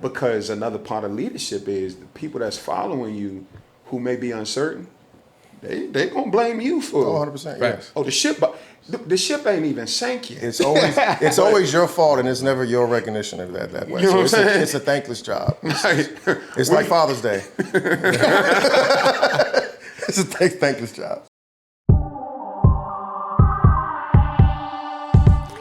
Because another part of leadership is the people that's following you who may be uncertain, they gonna blame you for 100%. Yes. Oh, the ship ain't even sank yet. It's always your fault, and it's never your recognition of that way. You know what I'm saying? It's a thankless job. Right. It's like Father's Day. It's a thankless job.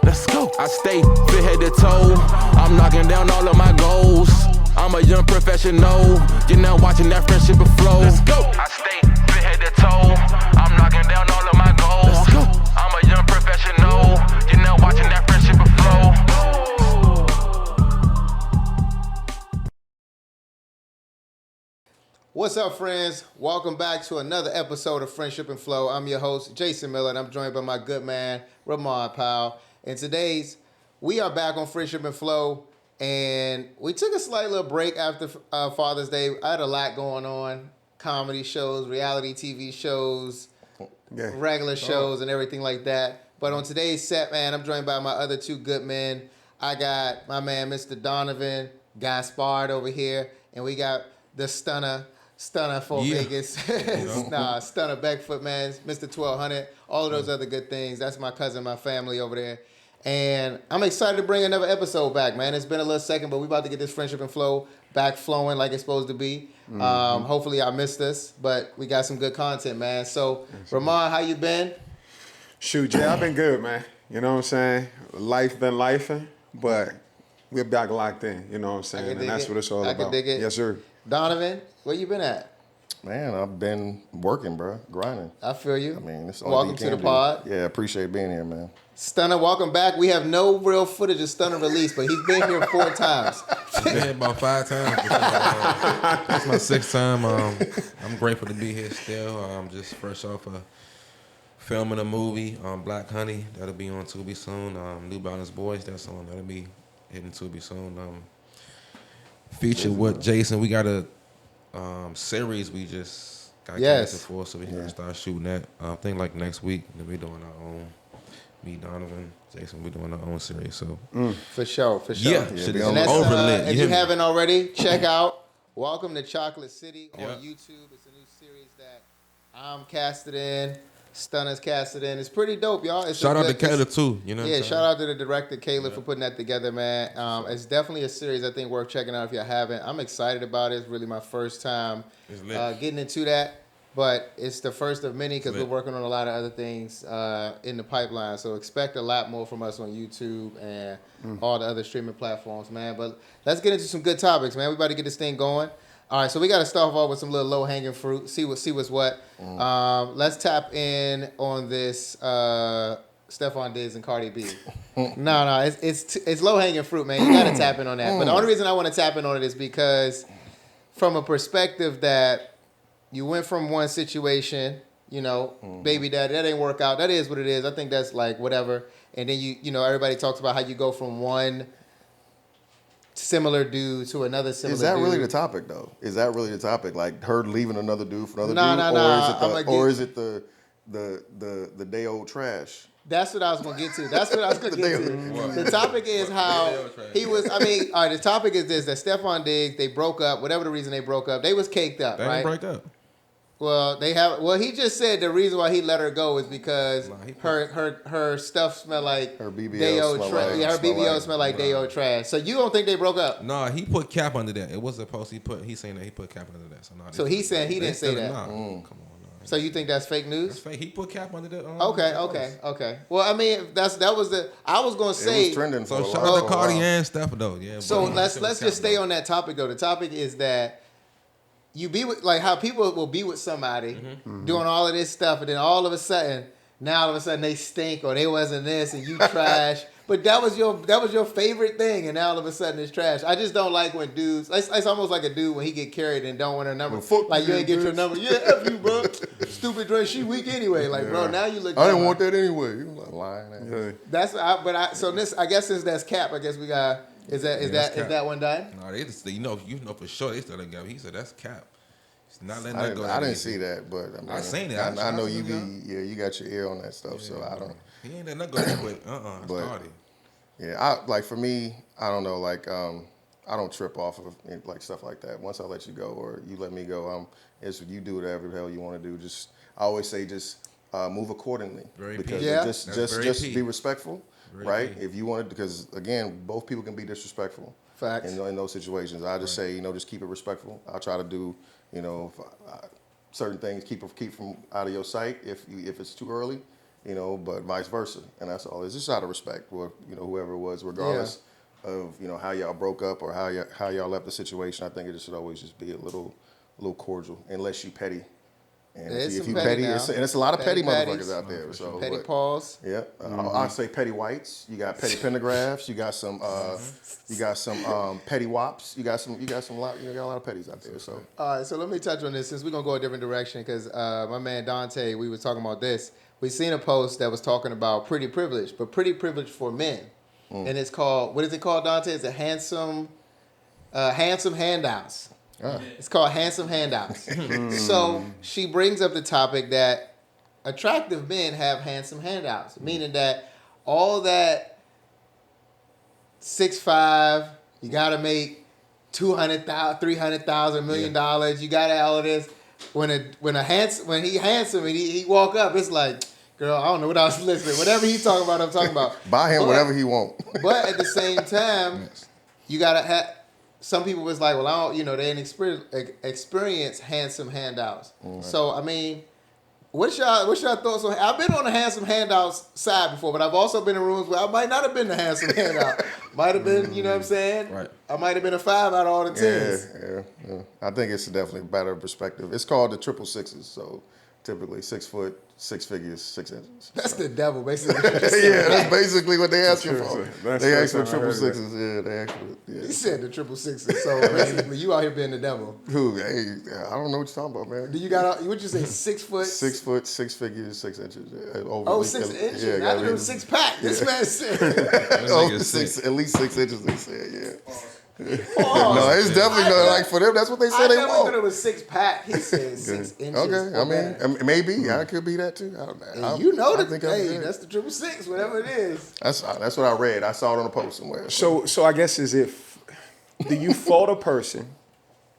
Let's go. I stay fit head to toe. I'm knocking down all of my goals. I'm a young professional. You're now watching that friendship flow. Let's go. I stay fit head to toe. I'm knocking down all of my goals. Let's go. I'm a young professional. You're now watching that friendship flow. What's up, friends? Welcome back to another episode of Friendship and Flow. I'm your host, Jason Miller, and I'm joined by my good man, Rahmad Powell. And today's, we are back on Friendship and Flow, and we took a slight little break after Father's Day. I had a lot going on, comedy shows, reality TV shows, regular shows, and everything like that. But on today's set, man, I'm joined by my other two good men. I got my man, Mr. Donovan, Gaspard over here, and we got the Stunna for Vegas. Stunna Beckford, man, Mr. 1200, all of those other good things. That's my cousin, my family over there. And I'm excited to bring another episode back, man. It's been a little second, but we about to get this Friendship and Flow back flowing like it's supposed to be. Hopefully I missed this, but we got some good content, man. So, Rahmad, how you been? Shoot, Jay, I've been good, man. You know what I'm saying? Life been lifing, but we're back locked in. You know what I'm saying? And that's what it's all about. I can dig it. Yes, sir. Donovan, where you been at? Man, I've been working, bro, grinding. I feel you. I mean, it's welcome to the pod. Yeah, appreciate being here, man. Stunna, welcome back. We have no real footage of Stunna released, but he's been here 4 times. I've been here about 5 times. That's my 6th time. I'm grateful to be here still. I'm just fresh off of filming a movie, Black Honey. That'll be on Tubi soon. New Balance Boys, that's on. That'll be hitting Tubi soon. Featured with Jason. We got a series we just got canceled for, so we gotta start shooting that. I think like next week, then we doing our own. Me, Donovan, Jason, we doing our own series. So for sure. Yeah, shit is overlit. If you haven't already, check out Welcome to Chocolate City on YouTube. It's a new series that I'm casted in. Stunna's casted in. It's pretty dope, y'all. Shout out to Caleb too. You know. Yeah, shout out to the director Caleb for putting that together, man. It's definitely a series I think worth checking out if you haven't. I'm excited about it. It's really my first time getting into that, but it's the first of many because we're working on a lot of other things in the pipeline. So expect a lot more from us on YouTube and all the other streaming platforms, man. But let's get into some good topics, man. We about to get this thing going. All right, so we got to start off with some little low-hanging fruit, see what's what. Let's tap in on this Stephon Diggs and Cardi B. No, it's low-hanging fruit, man. You got to tap in on that. But the only reason I want to tap in on it is because from a perspective that you went from one situation, baby daddy, that ain't work out. That is what it is. I think that's like whatever. And then you know, everybody talks about how you go from one similar dude to another similar dude. Is that really the topic, though? Is that really the topic? Like her leaving another dude for another dude? No. Or is it the day old trash? That's what I was going to get to. The topic is how he was, all right, the topic is this, that Stephon Diggs, they broke up, whatever the reason they broke up. They was caked up, right? They didn't break up. Well, he just said the reason why he let her go is because her stuff smelled like her BBL day-old trash. Yeah, her BBL smelled like day-old trash. So you don't think they broke up? No, he put cap under that. It wasn't a post. He's saying that he put cap under that. So he's saying he didn't say that. Nah, come on. So you think that's fake news? That's fake. He put cap under that. Okay. Well, I mean, I was gonna say. It was trending. So shout out to Cardi and Steph though. Yeah. So let's just stay on that topic though. The topic is that you be with, like, how people will be with somebody doing all of this stuff, and then all of a sudden they stink or they wasn't this and you trash. But that was your favorite thing, and now all of a sudden it's trash. I just don't like when dudes. It's almost like a dude when he get carried and don't want her number. Like you ain't get your number. Yeah, F you, bro. Stupid drink. She weak anyway. Like, bro, now you look. I didn't want that anyway. You like lying. So this, I guess, since that's cap, I guess we got. Is that one done? No, they just, you know for sure they still together. He said that's cap. He's not letting that go. I didn't see that, but I mean, I seen it. I know you you got your ear on that stuff, so I don't. He ain't letting that go that quick. But yeah, for me, I don't know. Like, I don't trip off of like stuff like that. Once I let you go or you let me go, you do whatever the hell you want to do. I always say move accordingly. Because just be respectful, right? If you want to, because again, both people can be disrespectful. Facts. In those situations, I just say, just keep it respectful. I'll try to do, certain things, keep from out of your sight if it's too early, but vice versa. And that's all. It's just out of respect for, whoever it was, regardless of, how y'all broke up or how y'all left the situation. I think it should always just be a little cordial, unless you petty. And if you petty, and it's a lot of petty motherfuckers out there. So petty paws. Yeah, I'll say petty whites. You got petty pentagraphs. You got some petty wops. You got a lot of petties out there. So all right, so let me touch on this since we're gonna go a different direction because my man Dante, we were talking about this. We seen a post that was talking about pretty privilege, but pretty privilege for men, and it's called, what is it called, Dante? It's a handsome handouts. It's called Handsome Handouts. So she brings up the topic that attractive men have handsome handouts, meaning that all that 6'5", you got to make $200,000, $300,000, $1 million. You got to all of this. When he handsome and he walk up, it's like, girl, I don't know what I was listening. Whatever he talking about, I'm talking about. Buy him whatever he want. But at the same time, you got to have. Some people was like, well, I don't, they didn't experience handsome handouts. Mm-hmm. So, I mean, what's your thoughts on? I've been on the handsome handouts side before, but I've also been in rooms where I might not have been the handsome handout. Might have been, you know what I'm saying? Right. I might have been a 5 out of all the 10s. Yeah. I think it's definitely a better perspective. It's called the 666. So typically 6 foot, 6 figures, 6 inches. That's the devil, basically. Yeah, that's basically what they asking for. They asked for 666. Yeah, they asked for it. Yeah. You said the 666. So basically, you out here being the devil. Who? Hey, I don't know what you're talking about, man. Do you got? What'd you say? 6 foot. 6 foot, 6 figures, 6 inches. Over 6 inches. Yeah, I thought it was 6 pack. Yeah. This man said. At least 6 inches. They said, yeah. No, it's definitely like for them. That's what they said they want. I thought it was 6 pack. He said 6 inches. Okay, I mean, maybe I could be that too. I don't know. That's the 666, whatever it is. That's what I read. I saw it on a post somewhere. So I guess do you fault a person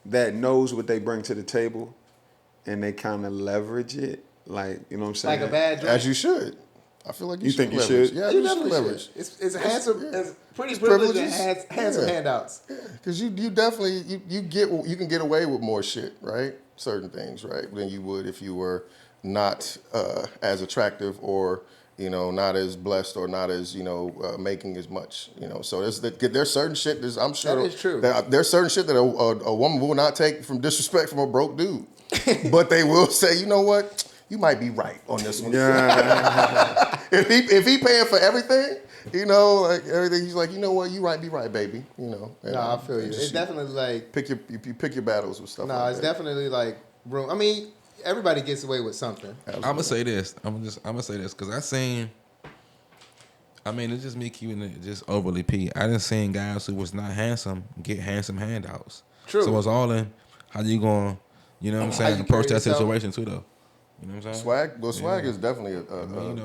that knows what they bring to the table, and they kind of leverage it, like you know what I'm saying? Like a bad drink? As you should. I feel like you think leverage. You should. Yeah, you should leverage. It's handsome. It's pretty privilege and handsome handouts. Yeah, because you definitely you can get away with more shit, right? Certain things, right, than you would if you were not as attractive or not as blessed or not as making as much. So there's certain shit. I'm sure that is true. There's certain shit that a woman will not take from disrespect from a broke dude, but they will say, you know what? You might be right on this one. Yeah. if he paying for everything, like everything, he's like, you know what, you might be right, baby. No, I feel you. It's definitely like you pick your battles with stuff. No, like it's that. definitely like room. I mean, everybody gets away with something. I'm gonna say this. I'm gonna say this because it's just me keeping it just overly P. I done seen guys who was not handsome get handsome handouts. True. So it's all in how you going. You know what I'm saying? Approach that situation too, though. You know what I'm saying? Swag is definitely a value.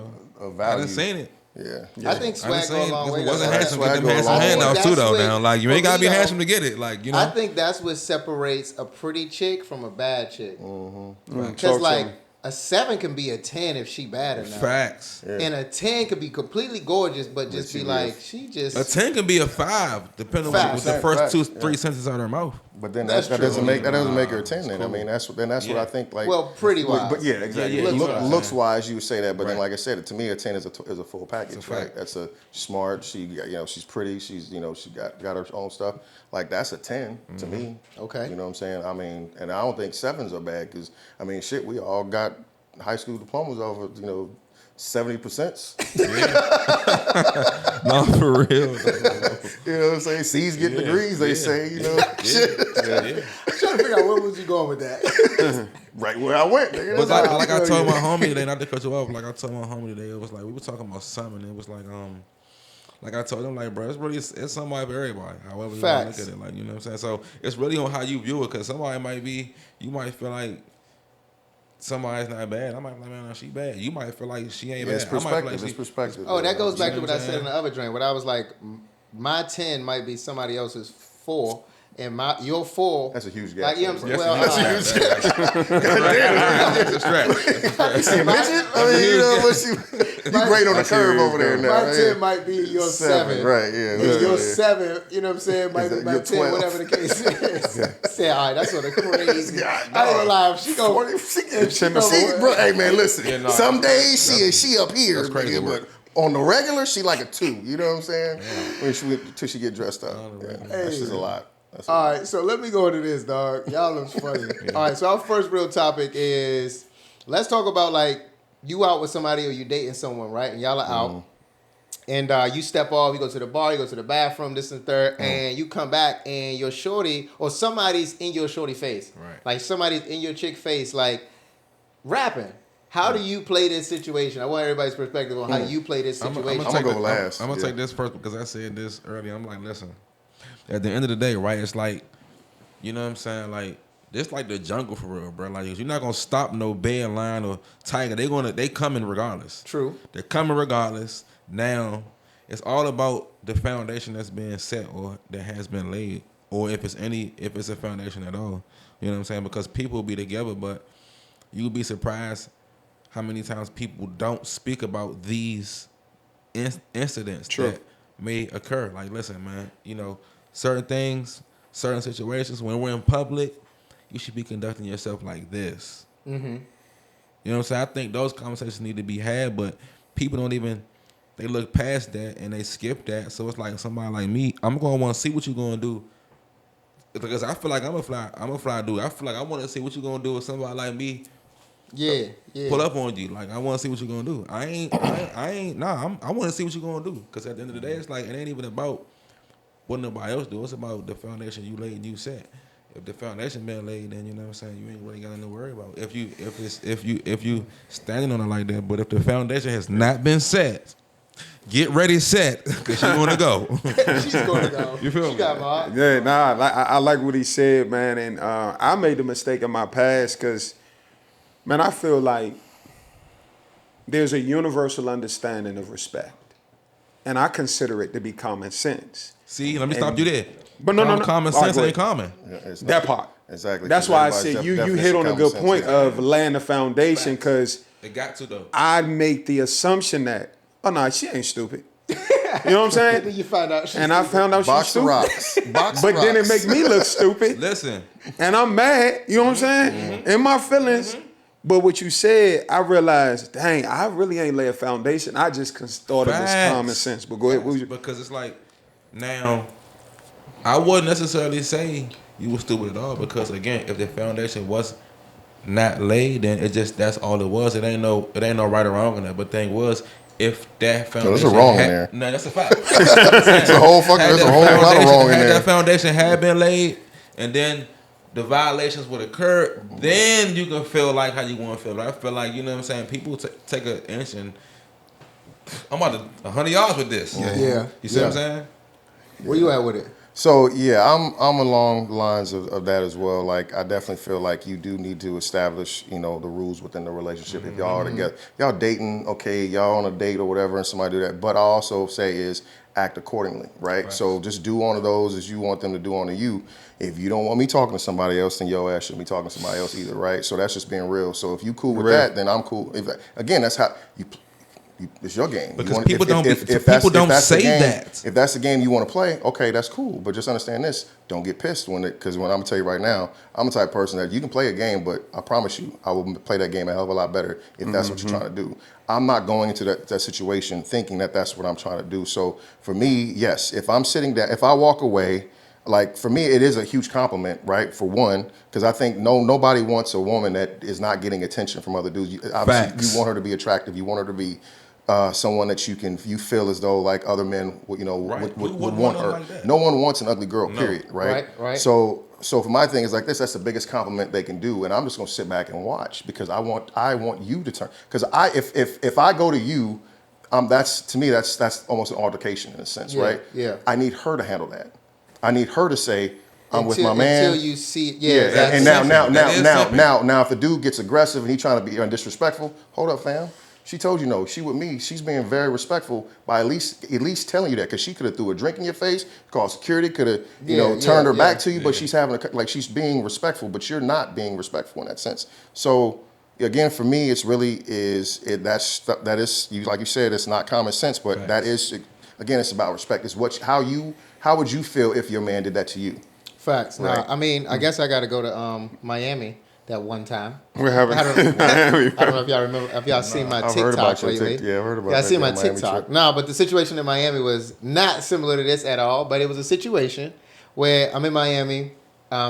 I done seen it. Yeah. I think swag go a long way. It wasn't handsome to get them handsome handouts too, though. Now, like you ain't gotta be handsome to get it. Like I think that's what separates a pretty chick from a bad chick. Mm-hmm. Because like a 7 can be a 10 if she bad enough. Facts. Yeah. And a 10 could be completely gorgeous, but just be like she just. A 10 can be a 5, depending on the first 2-3 sentences out of her mouth. But then that doesn't make her a 10. Then I mean that's what I think. Like pretty wise. But yeah, exactly. Yeah, looks wise, you would say that. But then, like I said, to me, a 10 is a full package. Right? That's a smart. She's pretty. She's she got her own stuff. Like that's a 10 to me. Okay. You know what I'm saying? I mean, and I don't think 7s are bad because I mean, shit, we all got high school diplomas over 70%. No, for real. You know what I'm saying? C's get degrees, they say, I'm trying to figure out where was you going with that. Right where I went. But like I told my homie today, not to cut you off, like I told my homie today, it was like, we were talking about something, and it was like I told him, like, bro, it's somebody for everybody, however you want to look at it. Like, you know what I'm saying? So it's really on how you view it, because you might feel like somebody's not bad. I might be like, man, no, she bad. You might feel like she ain't bad. It's perspective. It's perspective. Oh, that goes back to what I said in the other drink. What I was like, my 10 might be somebody else's 4. And your 4. That's a huge gap. Like, you know what I'm saying? Well, That's a huge gap. That's a stretch. Is she a midget? I mean, you know, you great on the curve over there now. My 10 might be your 7. Right, yeah. Your 7, you know what I'm saying, might be my 10, 12. whatever the case is. Say, all right, that's what a crazy. I ain't gonna lie. She go. Bro, hey, man, listen. Some days she up here. That's crazy but on the regular, she like a 2. You know what I'm saying? Until she get dressed up. That's just a lot. All right, so let me go into this, dog. Y'all looks funny. All right, so our first real topic is, let's talk about, like, you out with somebody or you dating someone, right? And y'all are out. And you step off, you go to the bar, you go to the bathroom, this and third, and you come back and your shorty, or somebody's in your shorty face. Right. Like, somebody's in your chick face, like, rapping. How do you play this situation? I want everybody's perspective on how you play this situation. I'm gonna go last. I'm gonna take this first because I said this earlier. I'm like, listen, at the end of the day, right? It's like, you know what I'm saying? Like, it's like the jungle for real, bro. Like, you're not gonna stop no bear, lion, or tiger. They coming regardless. True. They're coming regardless. Now, it's all about the foundation that's being set or that has been laid, or if it's a foundation at all. You know what I'm saying? Because people be together, but you'll be surprised how many times people don't speak about these incidents that may occur. Like, listen, man, you know, certain things, certain situations, when we're in public, you should be conducting yourself like this. Mm-hmm. You know what I'm saying? I think those conversations need to be had, but people don't even, they look past that and they skip that. So it's like somebody like me, I'm going to want to see what you're going to do. Because I feel like I'm a fly dude. I feel like I want to see what you're going to do with somebody like me. Yeah. Pull up on you. Like, I want to see what you're going to do. I want to see what you're going to do. Because at the end of the day, it's like, it ain't even about what nobody else do. It's about the foundation you laid and you set. If the foundation been laid, then you know what I'm saying, you ain't really got nothing to worry about. If you standing on it like that, but if the foundation has not been set, get ready, set, because she's going to go. She's going to go. You feel me? Got my Yeah, I like what he said, man. And I made the mistake in my past because, man, I feel like there's a universal understanding of respect. And I consider it to be common sense. See, let me stop you there. But no. Common sense ain't common. Yeah, That part. Exactly. That's why I said you hit on a good point of laying the foundation because It got to, though. I make the assumption that, oh, no, she ain't stupid. You know what I'm saying? Then you find out she's And I found out she's Box the stupid. rocks. Box the But then it rocks. make me look stupid. Listen. And I'm mad, you know what I'm saying? In my feelings. But what you said, I realized, dang, I really ain't lay a foundation. I just thought it was common sense. But go ahead. What was you? Because it's like, now, I wouldn't necessarily say you were stupid at all. Because again, if the foundation was not laid, then that's all it was. It ain't no right or wrong in that. But thing was, if that foundation there's a wrong in there. No, that's a fact. There's a whole lot of wrong in there. That foundation had been laid, and then the violations would occur, then you can feel like how you want to feel. But I feel like, you know what I'm saying, people take an inch and I'm about to 100 yards with this. Yeah. You see what I'm saying? Where you at with it? So yeah, I'm along the lines of that as well. Like, I definitely feel like you do need to establish, you know, the rules within the relationship. If y'all are together, y'all dating, okay, y'all on a date or whatever, and somebody do that. But I also say is act accordingly, right? So just do one of those as you want them to do onto you. If you don't want me talking to somebody else, then your ass shouldn't be talking to somebody else either, right? So that's just being real. So if you cool with that, then I'm cool. Again, that's how you. It's your game. Because people don't say that. If that's the game you want to play, okay, that's cool. But just understand this: don't get pissed because when I'm gonna tell you right now, I'm the type of person that you can play a game, but I promise you, I will play that game a hell of a lot better if that's what you're trying to do. I'm not going into that situation thinking that that's what I'm trying to do. So for me, yes, if I'm sitting down, if I walk away. Like, for me, it is a huge compliment, right? For one, because I think nobody wants a woman that is not getting attention from other dudes. Obviously, you want her to be attractive. You want her to be someone that you feel as though like other men, would want her. Like no one wants an ugly girl, period, right? Right. So for my thing is like this. That's the biggest compliment they can do, and I'm just gonna sit back and watch because I want you to turn. Because if I go to you, to me that's almost an altercation in a sense, right? Yeah. I need her to handle that. I need her to say, I'm with my man. Until you see it. And now, if the dude gets aggressive and he trying to be disrespectful, hold up, fam. She told you no. She with me. She's being very respectful by at least telling you that, because she could have threw a drink in your face, called security, could have turned her back to you, but she's having she's being respectful, but you're not being respectful in that sense. So again, for me, it's really that is you, like you said, it's not common sense, but that is, again, it's about respect. It's how would you feel if your man did that to you? Facts. Right. Nah, I mean, I guess I got to go to Miami that one time. We're having I don't know if y'all remember, if y'all seen my I've heard about TikTok your lately. Yeah, I've heard about Yeah, I that, seen my Miami TikTok. trip. No, but the situation in Miami was not similar to this at all, but it was a situation where I'm in Miami,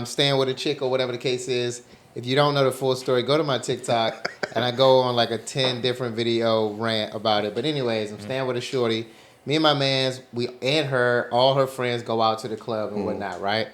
staying with a chick or whatever the case is. If you don't know the full story, go to my TikTok, and I go on like a 10 different video rant about it. But anyways, I'm staying with a shorty. Me and my mans, all her friends go out to the club and whatnot, right?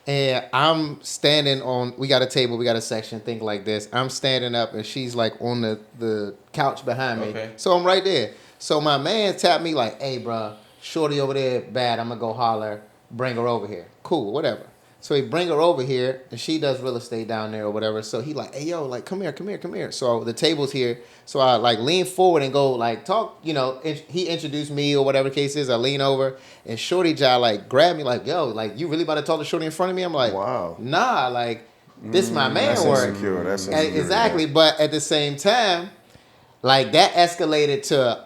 And I'm standing on, we got a table, we got a section, think like this. I'm standing up and she's like on the couch behind me. Okay. So I'm right there. So my man tapped me like, hey, bro, shorty over there, bad. I'm going to go holler, bring her over here. Cool, whatever. So he bring her over here, and she does real estate down there or whatever. So he like, hey, yo, like, come here. So the table's here. So I like lean forward and go like talk, he introduced me or whatever the case is. I lean over, and Shorty Jai like grabbed me like, yo, like, you really about to talk to Shorty in front of me? I'm like, Wow. Nah, like, this my man That's work. insecure. That's insecure. Exactly. But at the same time, like, that escalated to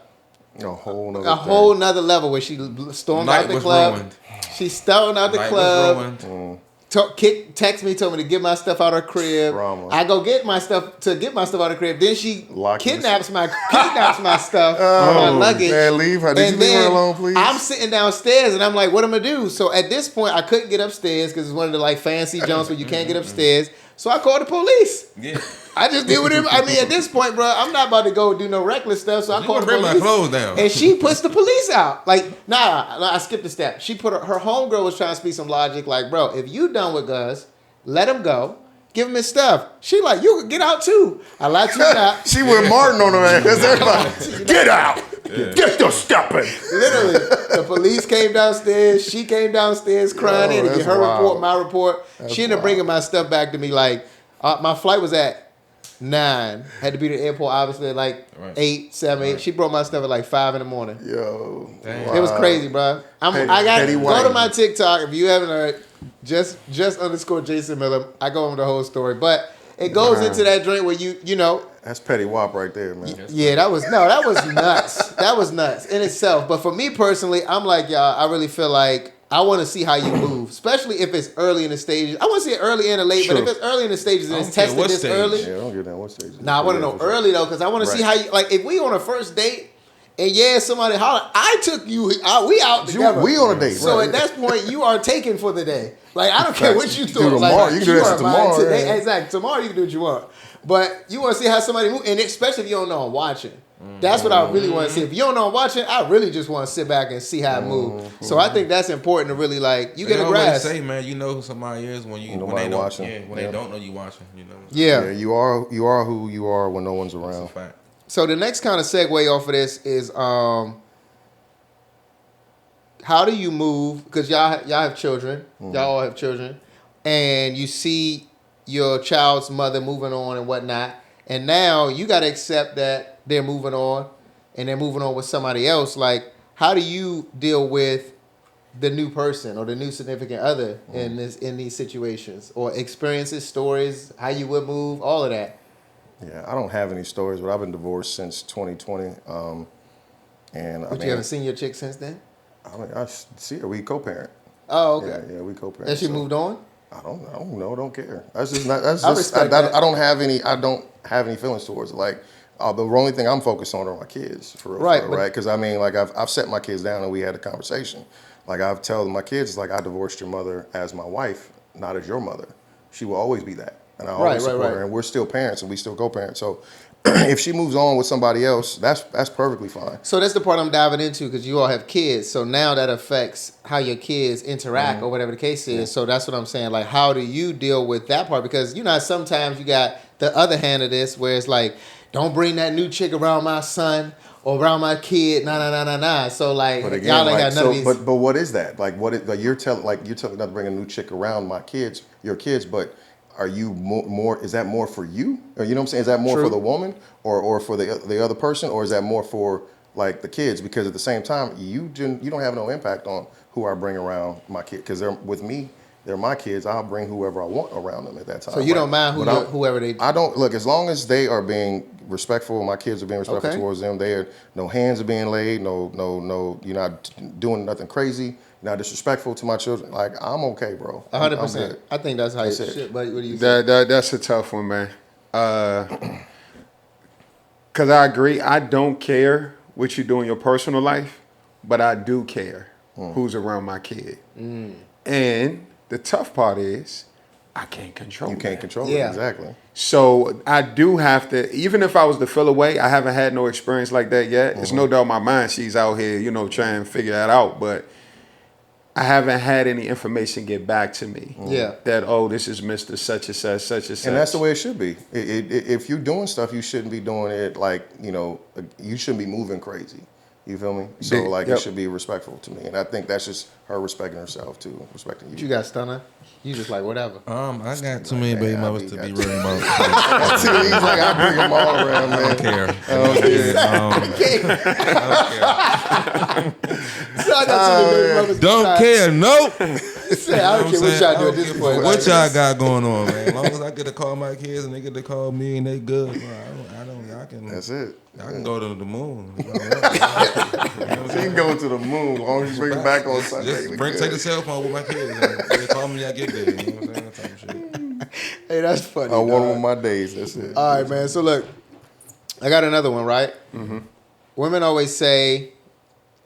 A whole nother level where she stormed out the club. Ruined. She stormed out the Night club. was ruined. Text me, told me to get my stuff out of her crib. Drama. I go get my stuff out of her crib. Then she Lock kidnaps my stuff, my luggage. Man, leave her. Did you leave her alone, please? I'm sitting downstairs and I'm like, what am I do? So at this point, I couldn't get upstairs because it's one of the like fancy jumps where you can't get upstairs. So I called the police. Yeah. I just deal with him. I mean, at this point, bro, I'm not about to go do no reckless stuff. So I called the bring police. my clothes down. And she puts the police out. Like, nah, I skipped a step. She put her homegirl was trying to speak some logic. Like, bro, if you done with Gus, let him go. Give him his stuff. She like, you can get out too. I let you not. She went Martin on her ass. Everybody, get out. Yeah. Get the stepping. Literally, the police came downstairs. She came downstairs crying in to get that's her wild. report, my report. She ended up bringing my stuff back to me. Like, my flight was at 9. Had to be to the airport, obviously, at like 8, 7, 8. She brought my stuff at like 5 in the morning. Yo. Damn. It was crazy, bro. Petty Go white. to my TikTok if you haven't heard. Just _ Jason Miller. I go over the whole story, but it goes into that joint where you know. That's petty wop right there, man. Yeah, that was nuts. That was nuts in itself. But for me personally, I'm like, y'all, I really feel like I want to see how you move, especially if it's early in the stages. I want to see it early and late, but if it's early in the stages and it's care tested what this stage. early. Yeah, I don't get that. What stage? Nah, I want to know early though, because I want to see how you, like, if we on a first date and somebody holler, I took you out, we out together. We on a date. So right. at that point, you are taken for the day. Like, I don't care what you thought. Do tomorrow. Like, You can do that are mine tomorrow, today. yeah. Exactly. Tomorrow you can do what you want. But you want to see how somebody move, and especially if you don't know I'm watching. That's what I really want to see. If you don't know I'm watching, I really just want to sit back and see how it move. So I think that's important to really, like, you get a grasp. Say, man, you know who somebody is when you Nobody when they don't watching. Yeah, when they don't know you watching. You know. Yeah. Yeah, you are who you are when no one's That's a around. fact. So the next kind of segue off of this is how do you move? Because y'all have children. Y'all all have children. And you see your child's mother moving on and whatnot. And now you got to accept that they're moving on and they're moving on with somebody else. Like, how do you deal with the new person or the new significant other in these situations, or experiences, stories, how you would move, all of that? Yeah, I don't have any stories, but I've been divorced since 2020. But you haven't seen your chick since then? I see her. We co-parent. Oh, okay. Yeah, we co-parent. And she moved on? I don't know. Don't care. That's just not. That's I just. respect that. I don't have any. I don't have any feelings towards it. Like, the only thing I'm focused on are my kids, for real. Right, Right. Because I mean, like, I've set my kids down and we had a conversation. Like, I've told my kids, like, I divorced your mother as my wife, not as your mother. She will always be that, and I always support her. And we're still parents, and we still co-parent. So, if she moves on with somebody else, that's perfectly fine. So that's the part I'm diving into, because you all have kids. So now that affects how your kids interact or whatever the case is. So that's what I'm saying. Like, how do you deal with that part? Because, you know, sometimes you got the other hand of this where it's like, don't bring that new chick around my son or around my kid. Nah. So, like, But again, y'all ain't like, got none of these. but what is that? Like, what is, like, you're telling not to bring a new chick around my kids, your kids, but are you more? Is that more for you? Or you know what I'm saying? Is that more True. for the woman or for the other person, or is that more for like the kids? Because at the same time, you don't have no impact on who I bring around my kid. Because they're with me. They're my kids. I'll bring whoever I want around them at that time. So you don't mind whoever they. I don't look as long as they are being respectful. My kids are being respectful Okay. towards them. No hands are being laid. No. You're not doing nothing crazy. You're not disrespectful to my children. Like I'm okay, bro. 100%. I think that's how you That's it. should. But what do you say? That's a tough one, man. Cause I agree. I don't care what you do in your personal life, but I do care who's around my kid. And the tough part is, I can't control. You can't that. control Yeah. it exactly. So I do have to, even if I was to feel away, I haven't had no experience like that yet. It's no doubt my mind, she's out here, trying to figure that out. But I haven't had any information get back to me. Yeah. That, this is Mr. Such and such, such and such. And that's the way it should be. If you're doing stuff, you shouldn't be doing it like, you shouldn't be moving crazy. You feel me? So Yep. it should be respectful to me. And I think that's just her respecting herself too, respecting you. What you got, Stunna? You just like whatever. I got too many baby mothers to be worried about. That's too easy. Like I bring them all around, man. I don't care. So I got two baby mothers Don't besides- care. Nope. Say, I don't care what y'all do at this point. What y'all got going on, man? As long as I get to call my kids and they get to call me and they good, bro, I can. That's it. I can go to the moon. You can go to the moon as long as you bring it back on Sunday. Just We take good. the cell phone with my kids. And they call me, I get there. You know what I'm saying? That type of shit. Hey, that's funny. I want dog. on my days. That's it. All right, man. So look, I got another one, right? Women always say,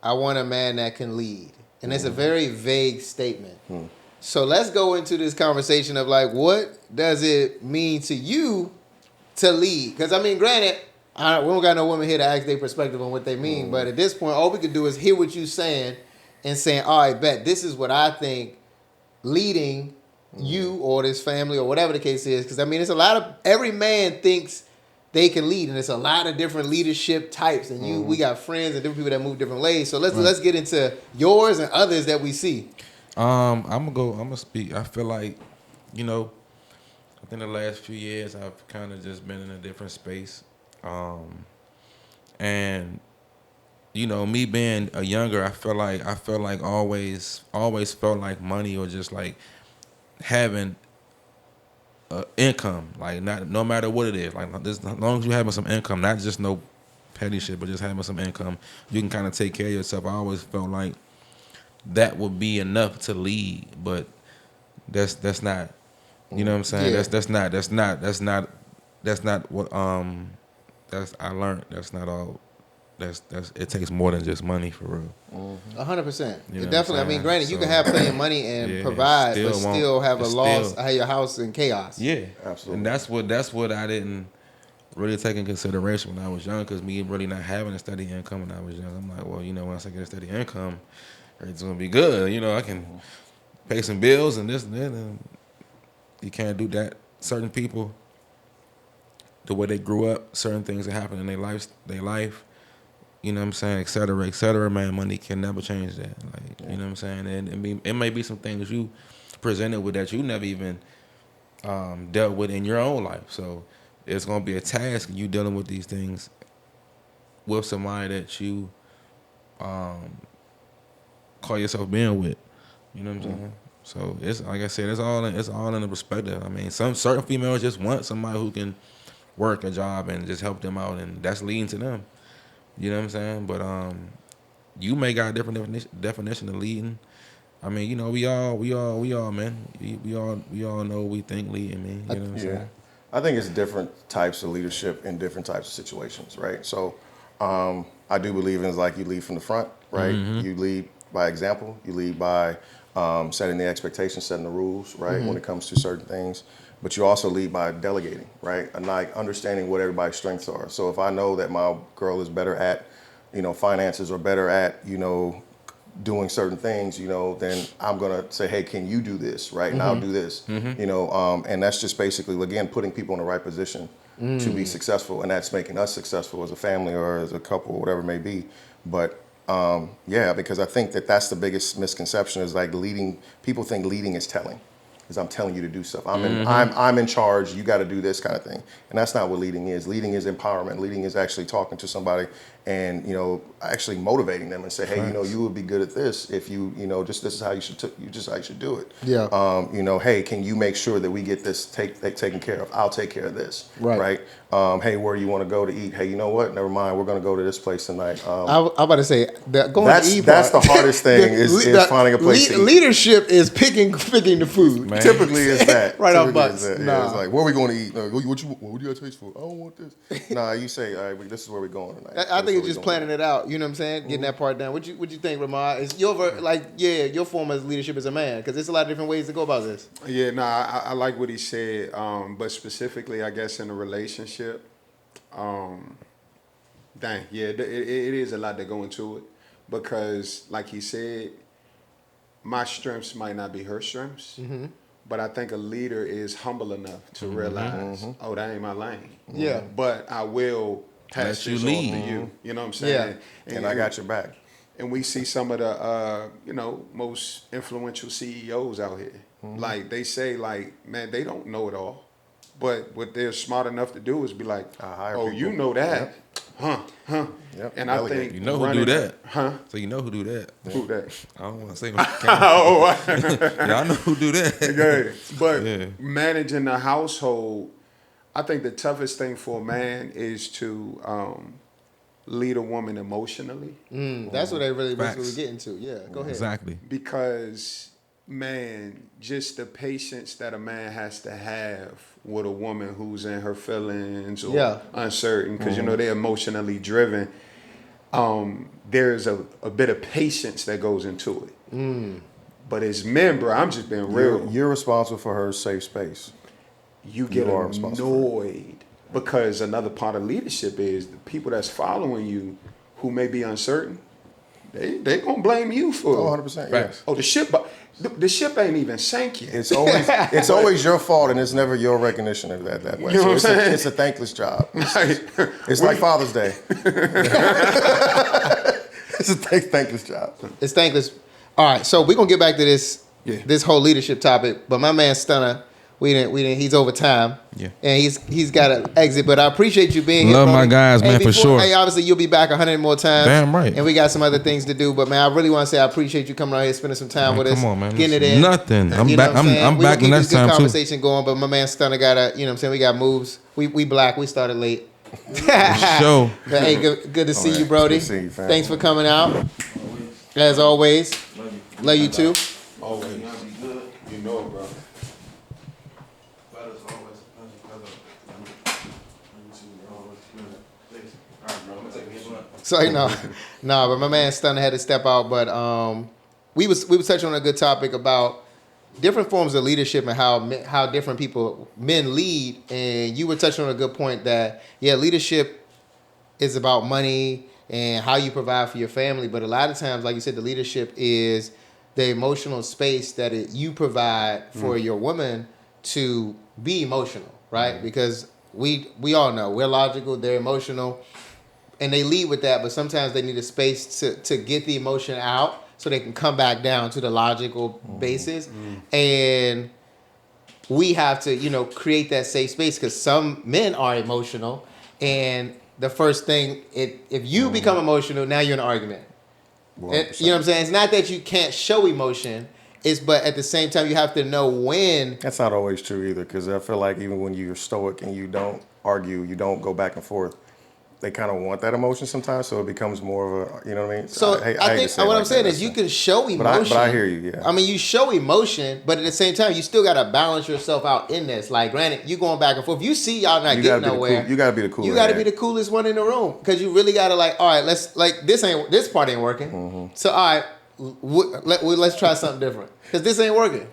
I want a man that can lead. And it's a very vague statement. So let's go into this conversation of like, what does it mean to you to lead? Because I mean, granted, we don't got no women here to ask their perspective on what they mean. But at this point, all we can do is hear what you're saying and saying, all right, bet, this is what I think leading you or this family or whatever the case is. Because I mean, it's a lot of, every man thinks they can lead, and it's a lot of different leadership types. And we got friends and different people that move different ways. So let's get into yours and others that we see. I'm gonna speak. I feel like, I think the last few years I've kind of just been in a different space. And me being a younger, I feel like always felt like money or just like having income, like no matter what it is, like as long as you having some income, not just no petty shit, but just having some income, you can kind of take care of yourself. I always felt like that would be enough to lead, but that's not, you know what I'm saying? Yeah. That's not what I learned. That's not all. That's it takes more than just money for real. 100%. You know what Definitely. I I'm mean, saying? granted, you can So- have plenty of money and Yeah, provide, but still still won't- have a it's loss, still- have your house in chaos. Yeah, Absolutely. And that's what I didn't really take in consideration when I was young, because me really not having a steady income when I was young, I'm like, well, once I get a steady income, it's gonna be good. I can pay some bills and this and that, and you can't do that. Certain people, the way they grew up, certain things that happen in their life, you know what I'm saying, et cetera, man, money can never change that. Like, you know what I'm saying? And it may be some things you presented with that you never even dealt with in your own life. So it's going to be a task, you dealing with these things with somebody that you call yourself being with. You know what I'm saying? So it's, like I said, it's all in the perspective. I mean, some certain females just want somebody who can work a job and just help them out, and that's leading to them. You know what I'm saying? But you may got a different definition of leading. I mean, we all, man. We all know what we think leading mean. You know what I'm saying? I think it's different types of leadership in different types of situations, right? So I do believe in like you lead from the front, right? You lead by example. You lead by setting the expectations, setting the rules, right? When it comes to certain things. But you also lead by delegating, right? And like understanding what everybody's strengths are. So if I know that my girl is better at, finances or better at, doing certain things, then I'm gonna say, hey, can you do this, right? And I'll do this, and that's just basically, again, putting people in the right position to be successful, and that's making us successful as a family or as a couple, whatever it may be. But because I think that's the biggest misconception is like leading. People think leading is telling. because I'm telling you to do stuff. I'm in charge. You got to do this kind of thing. And that's not what leading is. Leading is empowerment. Leading is actually talking to somebody and, actually motivating them and say, hey, you would be good at this if you just this is how you should do it. Yeah. Hey, can you make sure that we get this taken care of? I'll take care of this. Right. Hey, where do you want to go to eat? Hey, you know what? Never mind. We're going to go to this place tonight. I'm about to say that going That's to eat. the hardest thing is finding a place to eat. Leadership is picking the food. Man. Typically is that. Right off Typically butts. is that. Nah. Yeah, it's like, where are we going to eat? What do you got taste for? I don't want this. Nah, you say, all right, this is where we're going tonight. I think it's just planning it out. You know what I'm saying? Getting that part done. What you think, Rahmad? Is your form of leadership as a man? Because there's a lot of different ways to go about this. Yeah, no, I like what he said, but specifically, I guess in a relationship, it is a lot to go into it because, like he said, my strengths might not be her strengths, but I think a leader is humble enough to realize, oh, that ain't my lane. Yeah. But I will pass Let you this lead. on to you. You know what I'm saying? Yeah. And I got your back. And we see some of the, most influential CEOs out here. Like they say, man, they don't know it all. But what they're smart enough to do is be like, hire oh, people. you know that. Huh. Yep. And I Delegate. think You know who do that? Huh? So you know who do that? Who that? I don't want to say. Oh, Yeah, I know who do that. okay. But Yeah. managing the household, I think the toughest thing for a man is to lead a woman emotionally. That's what they really Facts. was getting to. Yeah, go ahead. Exactly. Because, man, just the patience that a man has to have with a woman who's in her feelings or uncertain, because, they're emotionally driven, there's a bit of patience that goes into it. But as men, bro, I'm just being real. You're responsible for her safe space. You get are responsible annoyed because another part of leadership is the people that's following you who may be uncertain, they gonna blame you for Oh, 100%. Yes. oh, the ship ain't even sank yet. It's always your fault, and it's never your recognition of that way. You know what I'm So saying? it's a thankless job. Like, It's like Father's Day. It's a thankless job. It's thankless. All right, so we're gonna get back to this whole leadership topic. But my man Stunna, we didn't. He's over time. Yeah. And he's got to exit. But I appreciate you being here. Love brother. my guys, man, for sure. Hey, obviously you'll be back 100 more times. Damn right. And we got some other things to do. But man, I really want to say I appreciate you coming out here, spending some time with us. Come on, man. Getting it It's in. nothing. I'm You know back. what saying? I'm We back gonna keep next this good time too. conversation going. But my man Stunna got we got moves. We black. We started late. Show. But, hey, good to see right. you, Brody. Good to see you, fam. Thanks for coming out. As always. Love you too. always. You know it, bro. So but my man Stunna had to step out. But we was touching on a good topic about different forms of leadership and how different men lead. And you were touching on a good point that leadership is about money and how you provide for your family. But a lot of times, like you said, the leadership is the emotional space that you provide for your woman to be emotional, right? Because we all know we're logical, they're emotional. And they lead with that, but sometimes they need a space to get the emotion out so they can come back down to the logical basis. And we have to, create that safe space because some men are emotional. And the first thing, if you become emotional, now you're in an argument. You know what I'm saying? It's not that you can't show emotion, but at the same time, you have to know when. That's not always true either, because I feel like even when you're stoic and you don't argue, you don't go back and forth, they kind of want that emotion sometimes, so it becomes more of a, you know what I mean? So I think what I'm saying is you can show emotion. But I hear you, yeah. I mean, you show emotion, but at the same time, you still got to balance yourself out in this. Like, granted, you going back and forth. You see y'all not getting nowhere. You got to be the coolest. You got to be the coolest one in the room because you really got to all right, this part ain't working. So, all right, let's try something different because this ain't working.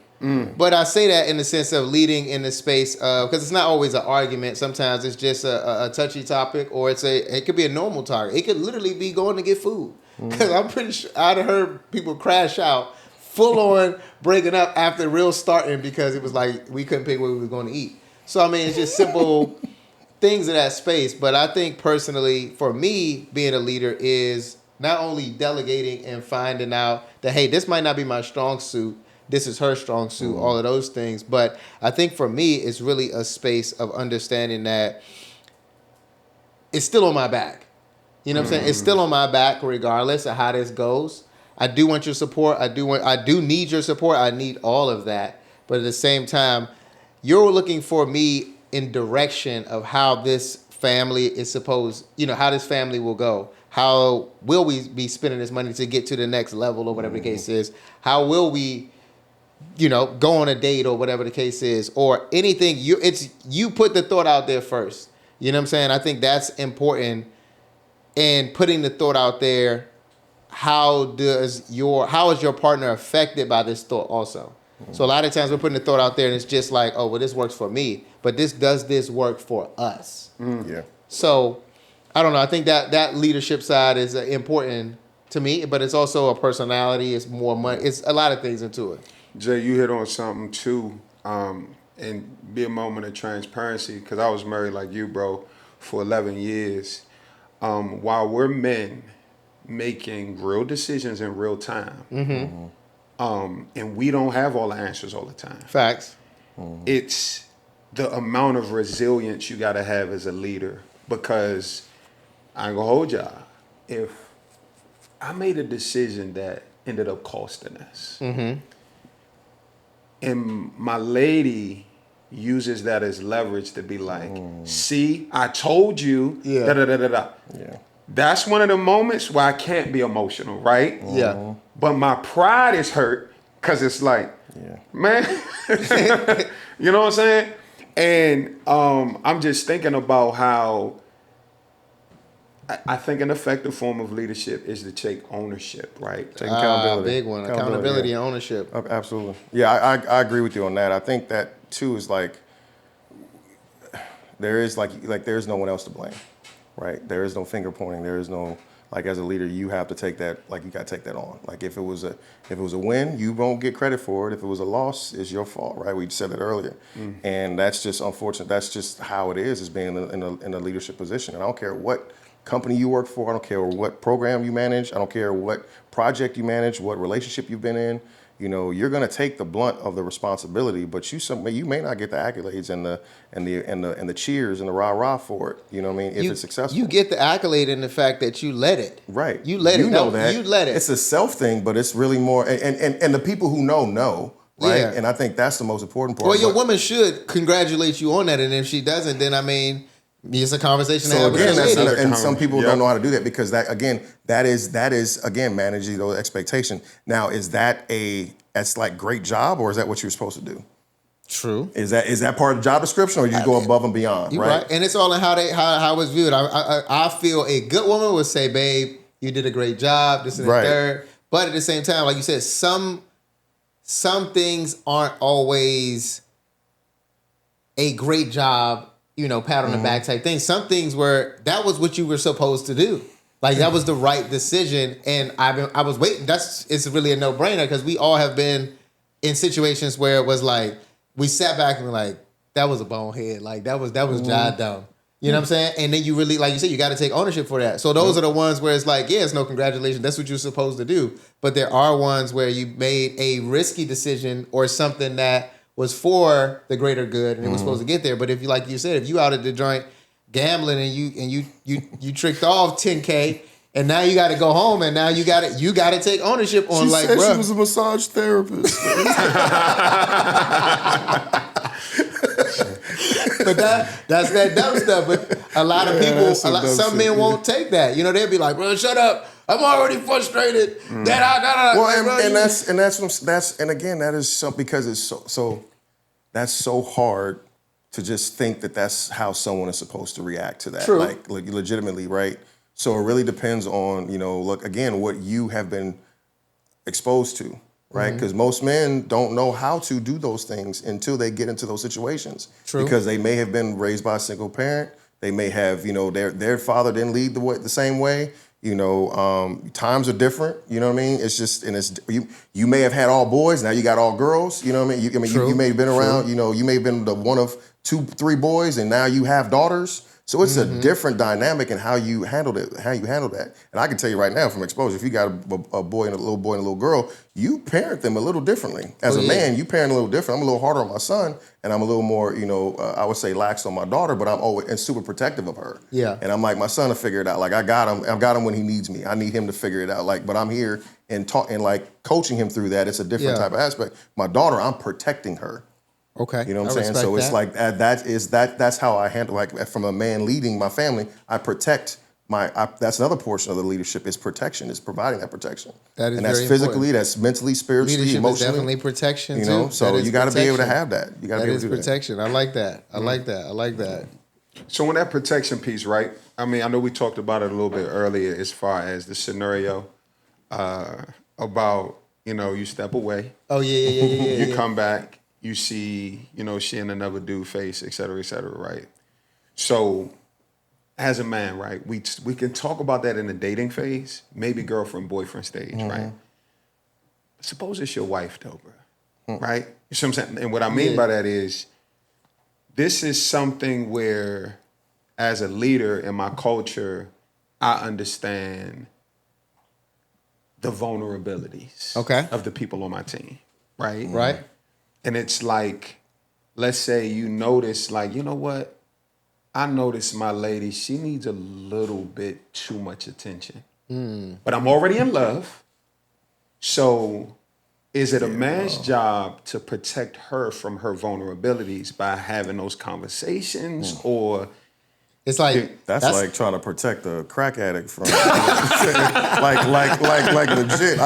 But I say that in the sense of leading in the space because it's not always an argument. Sometimes it's just a touchy topic, or it could be a normal target. It could literally be going to get food. Because I'm pretty sure I'd heard people crash out, full on breaking up after real starting because it was like we couldn't pick what we was going to eat. So I mean, it's just simple things in that space. But I think personally, for me, being a leader is not only delegating and finding out that hey, this might not be my strong suit. this is her strong suit, all of those things. But I think for me, it's really a space of understanding that it's still on my back. You know what I'm saying? It's still on my back regardless of how this goes. I do want your support. I do need your support. I need all of that. But at the same time, you're looking for me in direction of how this family is supposed, how this family will go. How will we be spending this money to get to the next level or whatever the case is? How will we, go on a date or whatever the case is, or anything? You put the thought out there first. You know what I'm saying? I think that's important. And putting the thought out there, how is your partner affected by this thought also? So a lot of times we're putting the thought out there and it's just like, oh, well, this works for me, but does this work for us? Yeah. So I don't know. I think that leadership side is important to me, but it's also a personality. It's more money. It's a lot of things into it. Jay, you hit on something too, and be a moment of transparency, because I was married like you, bro, for 11 years. While we're men making real decisions in real time, and we don't have all the answers all the time. Facts. It's the amount of resilience you got to have as a leader, because I ain't gonna hold y'all. If I made a decision that ended up costing us, and my lady uses that as leverage to be like, see, I told you, da da da da da. Yeah. That's one of the moments where I can't be emotional, right? Yeah. But my pride is hurt because it's like, man, you know what I'm saying? And I'm just thinking about how I think an effective form of leadership is to take ownership, right? Taking accountability. Big one. Accountability and ownership. Absolutely. Yeah, I agree with you on that. I think that too is like there's no one else to blame, right? There is no finger pointing. There is no, like, as a leader, you have to take that, like, you got to take that on. Like, if it was a win, you won't get credit for it. If it was a loss, it's your fault, right? We said it earlier. And that's just unfortunate. That's just how it is being in a leadership position. And I don't care what company you work for. I don't care what program you manage. I don't care what project you manage, what relationship you've been in. You're going to take the blunt of the responsibility, but you may not get the accolades and the cheers and the rah rah for it. You know what I mean? If it's successful, you get the accolade in the fact that you led it. Right. You led it. You know that. You led it. It's a self thing, but it's really more. And the people who know, right? Yeah. And I think that's the most important part. Well, your woman should congratulate you on that, and if she doesn't, then I mean, it's a conversation to have with your lady. And some people don't know how to do that, because that is again managing those expectations. Now, is that's like great job, or is that what you're supposed to do? True. Is that part of the job description, or you go above and beyond? You're right? And it's all in how it's viewed. I feel a good woman would say, "Babe, you did a great job. This and the third." But at the same time, like you said, some things aren't always a great job. Pat on the back type thing. Some things that was what you were supposed to do. Like, that was the right decision. And I was waiting. It's really a no-brainer, because we all have been in situations where it was like, we sat back and were like, that was a bonehead. Like, that was jot dumb. You know what I'm saying? And then you really, like you said, you got to take ownership for that. So those are the ones where it's like, yeah, it's no congratulations. That's what you're supposed to do. But there are ones where you made a risky decision or something that was for the greater good, and it was supposed to get there. But if you, like you said, if you out at the joint gambling and you tricked off $10K, and now you got to go home, and now you got to take ownership on, she like, said bro. She was a massage therapist. But that's that dumb stuff. But a lot of people, some men won't take that. They'll be like, bro, shut up. I'm already frustrated. Well, and that is so, because it's so that's so hard to just think that that's how someone is supposed to react to that. True. Like legitimately, right? So it really depends on, look, again, what you have been exposed to, right? Because most men don't know how to do those things until they get into those situations. True. Because they may have been raised by a single parent. They may have, their father didn't lead the same way. Times are different. You know what I mean? It's just, and it's you may have had all boys, now you got all girls. You know what I mean? You may have been around. You may have been the one of 2, 3 boys, and now you have daughters. So it's a different dynamic in how you handle it, how you handle that. And I can tell you right now from exposure, if you got a boy and a little girl, you parent them a little differently. As a man, you parent a little different. I'm a little harder on my son, and I'm a little more, I would say lax on my daughter, but I'm always and super protective of her. Yeah. And I'm like, my son will figure it out. Like I got him when he needs me. I need him to figure it out. Like, but I'm here and like coaching him through that. It's a different type of aspect. My daughter, I'm protecting her. Okay. You know what I'm saying? So it's like that's how I handle, like from a man leading my family, I protect that's another portion of the leadership is protection, is providing that protection. That is and that's very physically, important. that's mentally, spiritually, Leadership emotionally. is definitely protection You know, too. so you got to be able to have that. You got to That be able is to do protection. I like that. I like that. I like that. So on that protection piece, right? I mean, I know we talked about it a little bit earlier as far as the scenario about, you step away. Oh, yeah. You come back, you see, she and another dude face, et cetera, right? So as a man, right, we can talk about that in the dating phase, maybe girlfriend, boyfriend stage, right? Suppose it's your wife, though, bro, right? You see what I'm saying? And what I mean by that is, this is something where, as a leader in my culture, I understand the vulnerabilities of the people on my team, right? Right. And it's like, let's say you notice, like, you know what? I notice my lady, she needs a little bit too much attention. But I'm already in love. So is it a man's job to protect her from her vulnerabilities by having those conversations, or It's like That's like trying to protect a crack addict from like legit.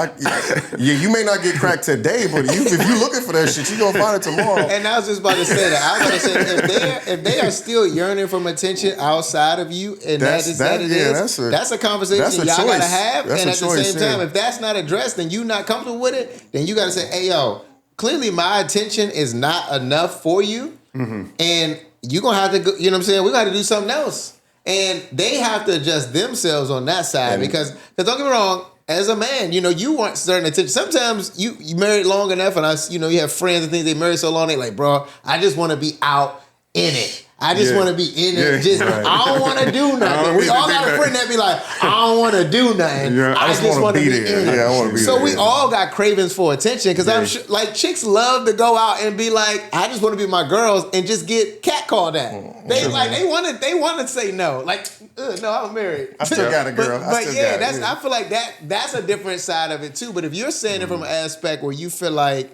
You may not get crack today, but if you looking for that shit, you gonna find it tomorrow. And I was just about to say that. I was about to say if they are still yearning from attention outside of you, and that's a conversation y'all gotta have. And at the same time, if that's not addressed, and you not comfortable with it, then you gotta say, "Hey, yo, clearly my attention is not enough for you," and you're going to have to go, you know what I'm saying? We're going to have to do something else. And they have to adjust themselves on that side because don't get me wrong, as a man, you want certain attention. Sometimes you married long enough and you have friends and things, they married so long, they like, bro, I just want to be out in it. I just want to be in it. I don't want to do nothing. We all got a friend that be like, I don't want to do nothing. I just want to be in it. I want to be so there. we all got cravings for attention because I'm sure, like, chicks love to go out and be like, I just want to be with my girls and just get catcalled at. They want to say no. Like, no, I'm married. I still got a girl. I feel like that's a different side of it too. But if you're saying it from an aspect where you feel like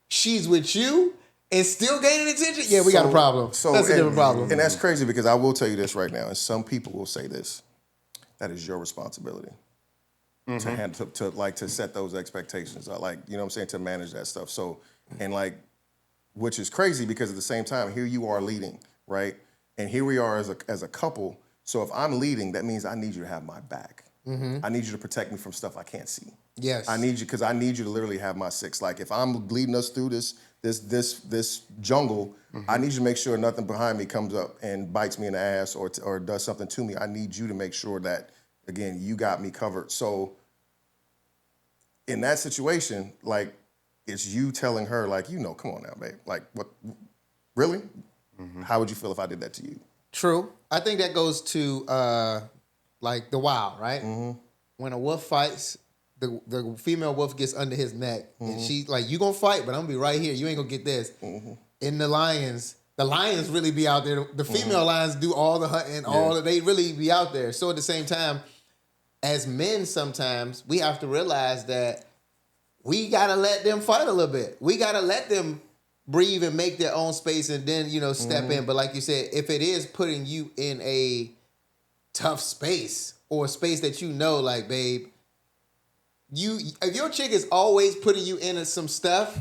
she's with you and still gaining attention, we got a problem. So that's a different problem. And that's crazy because I will tell you this right now, and some people will say this, that is your responsibility to set those expectations, like, you know what I'm saying, to manage that stuff. So, and like, which is crazy because at the same time, here you are leading, right? And here we are as a couple. So if I'm leading, that means I need you to have my back. I need you to protect me from stuff I can't see. Yes. I need you because I need you to literally have my six. Like if I'm leading us through this jungle, I need you to make sure nothing behind me comes up and bites me in the ass or does something to me. I need you to make sure that, again, you got me covered. So in that situation, like, it's you telling her, like, come on now, babe. Like, what, really? How would you feel if I did that to you? True. I think that goes to, like, the wild, right? When a wolf fights, the female wolf gets under his neck, and she's like, you gonna fight, but I'm gonna be right here. You ain't gonna get this. In the lions really be out there. The female lions do all the hunting, they really be out there. So at the same time, as men, sometimes we have to realize that we gotta let them fight a little bit. We gotta let them breathe and make their own space, and then step in. But like you said, if it is putting you in a tough space or a space that like, babe, if your chick is always putting you into some stuff,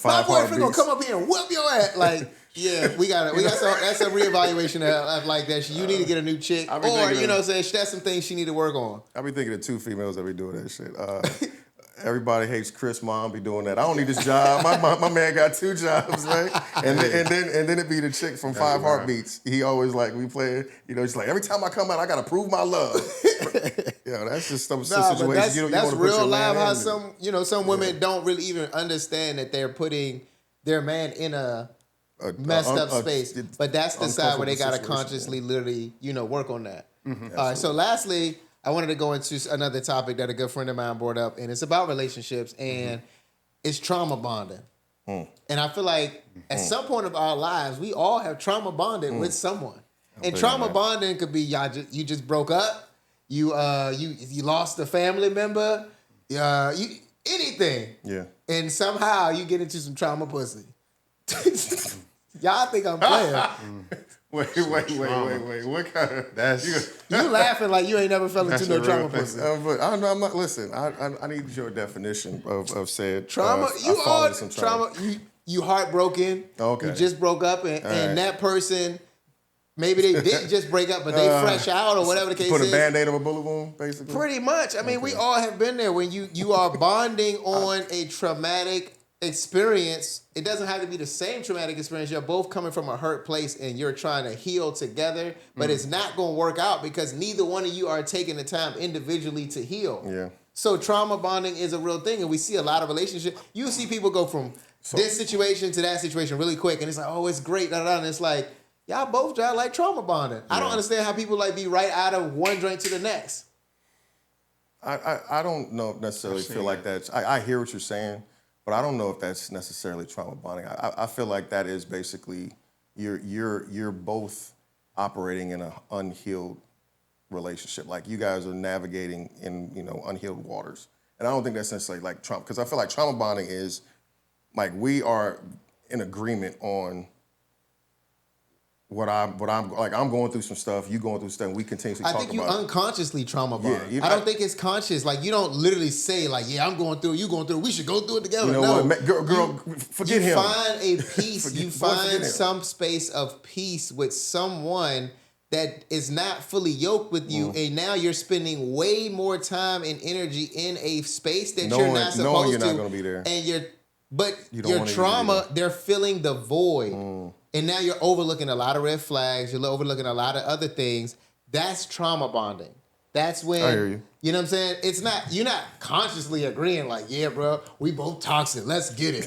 my boyfriend gonna come up here and whoop your ass. Like, we got that's a reevaluation of like that. You need to get a new chick, or that's some things she need to work on. I be thinking of two females that be doing that shit. Everybody hates Chris' mom be doing that. I don't need this job. My man got two jobs, right? And then it be the chick from Five Heartbeats. He always like, we play, just like, every time I come out, I gotta prove my love. That's just some situation. That's real live. How some women don't really even understand that they're putting their man in a messed up space. But that's the side where they got to uncomfortable consciously, literally, work on that. All right. So lastly, I wanted to go into another topic that a good friend of mine brought up, and it's about relationships, and it's trauma bonding. And I feel like at some point of our lives, we all have trauma bonded with someone. And trauma bonding could be you just broke up, you lost a family member, anything. Yeah. And somehow you get into some trauma pussy. Y'all think I'm playing. Wait. What kind of... You laughing like you ain't never fell into no trauma thing. pussy. But I'm not... Listen, I need your definition of said... Trauma, trauma. You heartbroken. Okay. You just broke up and that person, maybe they didn't just break up, but they fresh out or whatever the case is. Put a Band-Aid on a bullet wound, basically? Pretty much. I mean, we all have been there when you are bonding on a traumatic experience. It doesn't have to be the same traumatic experience. You're both coming from a hurt place and you're trying to heal together, but it's not going to work out because neither one of you are taking the time individually to heal. Yeah. So trauma bonding is a real thing, and we see a lot of relationships. You see people go from this situation to that situation really quick, and it's like, oh, it's great, and it's like, y'all both try like trauma bonding. I don't understand how people like be right out of one joint to the next. I don't know necessarily feel like that's... I hear what you're saying, but I don't know if that's necessarily trauma bonding. I feel like that is basically you're both operating in an unhealed relationship. Like you guys are navigating in unhealed waters, and I don't think that's necessarily like trauma, because I feel like trauma bonding is like we are in agreement on what I'm like. I'm going through some stuff, you going through stuff, and we continuously talk about it. I think you unconsciously trauma bond. I don't think it's conscious. Like you don't literally say like, yeah, I'm going through, you going through, we should go through it together. You know what, girl, forget him. You find a peace. You find some space of peace with someone that is not fully yoked with you, and now you're spending way more time and energy in a space that you're not supposed to. Knowing you're not going to be there. And your trauma, they're filling the void. And now you're overlooking a lot of red flags. You're overlooking a lot of other things. That's trauma bonding. That's when, I hear you. You know what I'm saying? It's not, you're not consciously agreeing like, yeah, bro, we both toxic. Let's get it.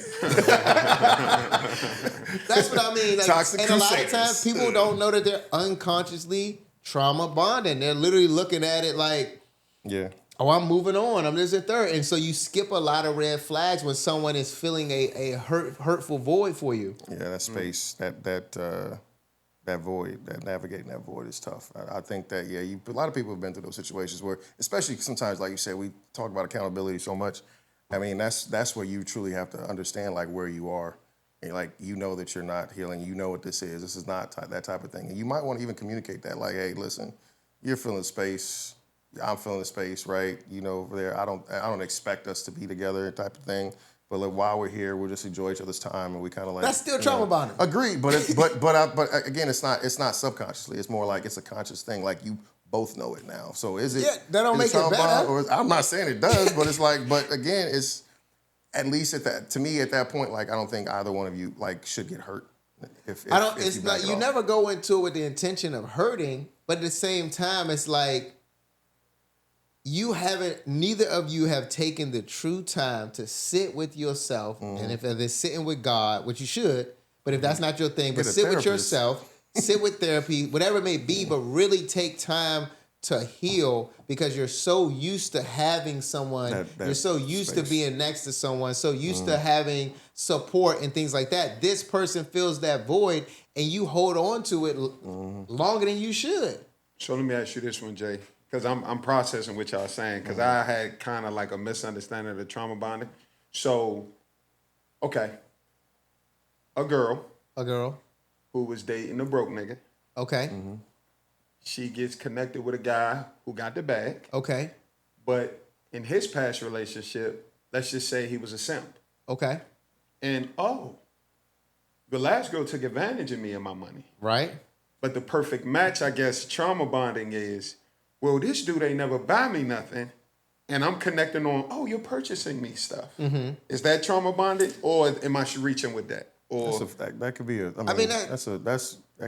That's what I mean. Like, Toxic and a lot of crusaders. times people don't know that they're unconsciously trauma bonding. They're literally looking at it like, Yeah. oh, I'm moving on. I'm this and third. And so you skip a lot of red flags when someone is filling a hurtful void for you. Yeah, that space, that void, that navigating that void is tough. I think that, a lot of people have been through those situations where, especially sometimes, like you said, we talk about accountability so much. I mean, that's where you truly have to understand, like, where you are. And, like, you know that you're not healing. You know what this is. This is not that type of thing. And you might want to even communicate that, like, hey, listen, you're feeling space. I'm feeling the space, right? Over there. I don't expect us to be together, type of thing. But like while we're here, we'll just enjoy each other's time, and we kind of like. That's still trauma bonding. Agreed, but again, it's not subconsciously. It's more like it's a conscious thing. Like you both know it now. So is it? Yeah, that don't make it better. I'm not saying it does, but it's like. But again, it's at least at that point, like I don't think either one of you like should get hurt. If you never go into it with the intention of hurting, but at the same time, it's like. Neither of you have taken the true time to sit with yourself. And if it's sitting with God, which you should, but if that's not your thing, but sit with yourself, sit with therapy, whatever it may be, but really take time to heal because you're so used to having someone, you're so used to being next to someone, so used to having support and things like that. This person fills that void and you hold on to it longer than you should. So let me ask you this one, Jay. Because I'm processing what y'all saying, because I had kind of like a misunderstanding of the trauma bonding. So, okay, a girl who was dating a broke nigga. Okay. She gets connected with a guy who got the bag. Okay. But in his past relationship, let's just say he was a simp. Okay. And the last girl took advantage of me and my money. Right. But the perfect match, I guess, trauma bonding is, well, this dude ain't never buy me nothing, and I'm connecting on, oh, you're purchasing me stuff. Is that trauma bonded, or am I reaching with that? Or that could be a. I mean that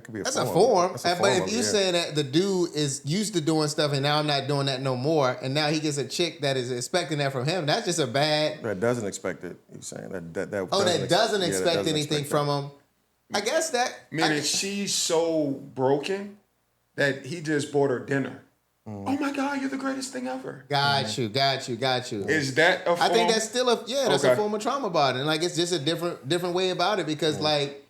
could be a. That's a form. But if you're saying that the dude is used to doing stuff and now I'm not doing that no more, and now he gets a chick that is expecting that from him, that's just a bad. That doesn't expect it. You're saying that. Doesn't expect anything from him. I guess that. Meaning she's so broken that he just bought her dinner. Oh my God, you're the greatest thing ever. Got you. Is that a form? I think that's still that's Okay. a form of trauma bonding. Like it's just a different way about it because like,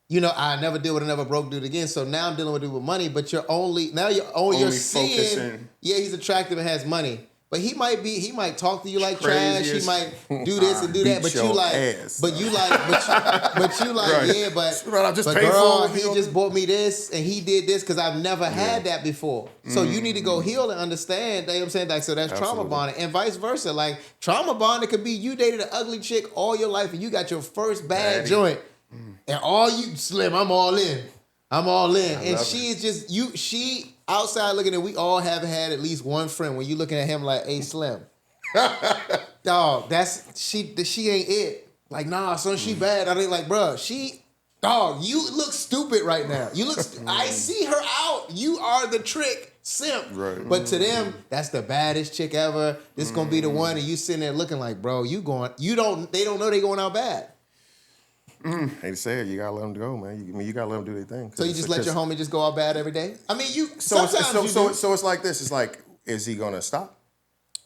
you know, I never deal with another broke dude again. So now I'm dealing with a dude with money, but you're seeing, focusing. yeah, he's attractive and has money. But he might talk to you like trash. He Craziest. might do this and do that. But you like, ass. but you like, Right. yeah, but, Right, I'm just but paid girl, for he it. just bought me this and he did this because I've never had that before. So you need to go heal and understand. You know what I'm saying? Like, so that's trauma Absolutely. bonding and vice versa. Like trauma bonding could be you dated an ugly chick all your life and you got your first bad joint and all you Slim, I'm all in. And she is just she outside looking at we all have had at least one friend when you looking at him like, hey Slim. Dog, she ain't it. Like, nah, son, she bad. I think like, bruh, dog, you look stupid right now. You look, I see her out. You are the trick simp. Right. But to them, that's the baddest chick ever. This gonna be the one, and you sitting there looking like, bro, they don't know they going out bad. Hate to say it, you gotta let them go, man. You gotta let them do their thing. So you just let your homie just go out bad every day? I mean, So sometimes it's like this. It's like, is he gonna stop?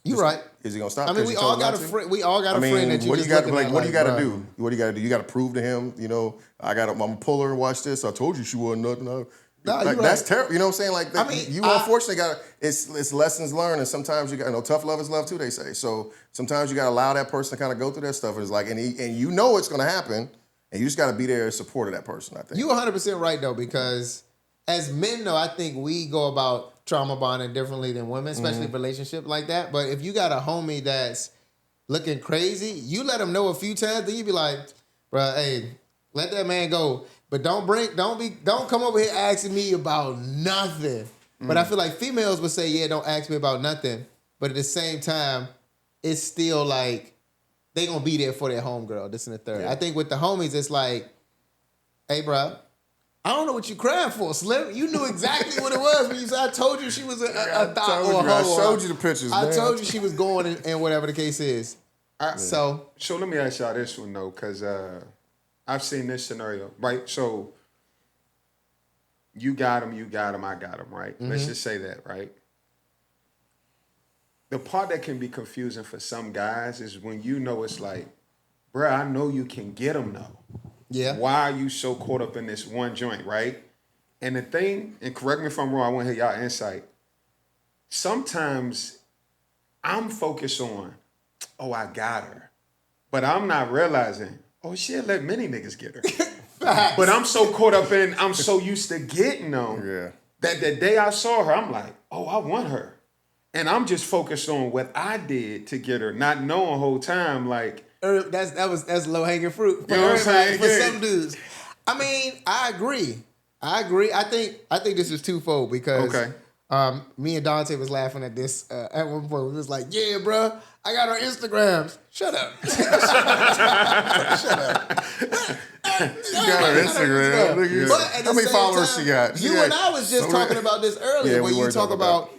you right. Is he gonna stop? I mean, 'cause we you all told him got not a to? friend. We all got a friend that you what just do you got looking at what do you got to bruh. do? What do you got to do? You got to prove to him, you know, I'm gonna pull her and watch this. I told you she wasn't nothing. Nah, Like, you right. that's terrible. You know what I'm saying? Like, I mean, you unfortunately got it's lessons learned, and sometimes you got tough love is love too. They say so. Sometimes you got to allow that person to kind of go through that stuff. It's like, and you know it's gonna happen, and you just got to be there in support of that person. I think You 100% right though, because as men though, I think we go about trauma bonding differently than women, especially Mm-hmm. relationships like that. But if you got a homie that's looking crazy, you let him know a few times, then you be like, bruh, hey, let that man go. But don't come over here asking me about nothing. But I feel like females would say, yeah, don't ask me about nothing. But at the same time, it's still like they gonna be there for their homegirl, this and the third. Yeah. I think with the homies, it's like, hey, bro, I don't know what you crying for, Slim. You knew exactly what it was when you said, I told you she was a thought or a hoe. I showed you the pictures. I man. told you she was going and whatever the case is. So let me ask y'all this one though, because I've seen this scenario, right? So you got him, I got him, right? Let's just say that, right? The part that can be confusing for some guys is when you know it's like, bruh, I know you can get him though. yeah. Why are you so caught up in this one joint, right? And the thing, and correct me if I'm wrong, I want to hear y'all insight. Sometimes I'm focused on, oh, I got her. But I'm not realizing, oh, shit, let many niggas get her. But I'm so caught up in, I'm so used to getting them Yeah. that the day I saw her, I'm like, oh, I want her. And I'm just focused on what I did to get her, not knowing the whole time, like, That's low hanging fruit for You know what I'm everybody, saying? for Yeah. some dudes. I mean, I agree. I think this is twofold because Okay. me and Dante was laughing at this at one point. We was like, "Yeah, bro, I got her Instagrams." Shut up. You got her Instagram. Look at But at how the many same followers time, she got? You and I was just talking about this earlier, Yeah, where we you were talk talking about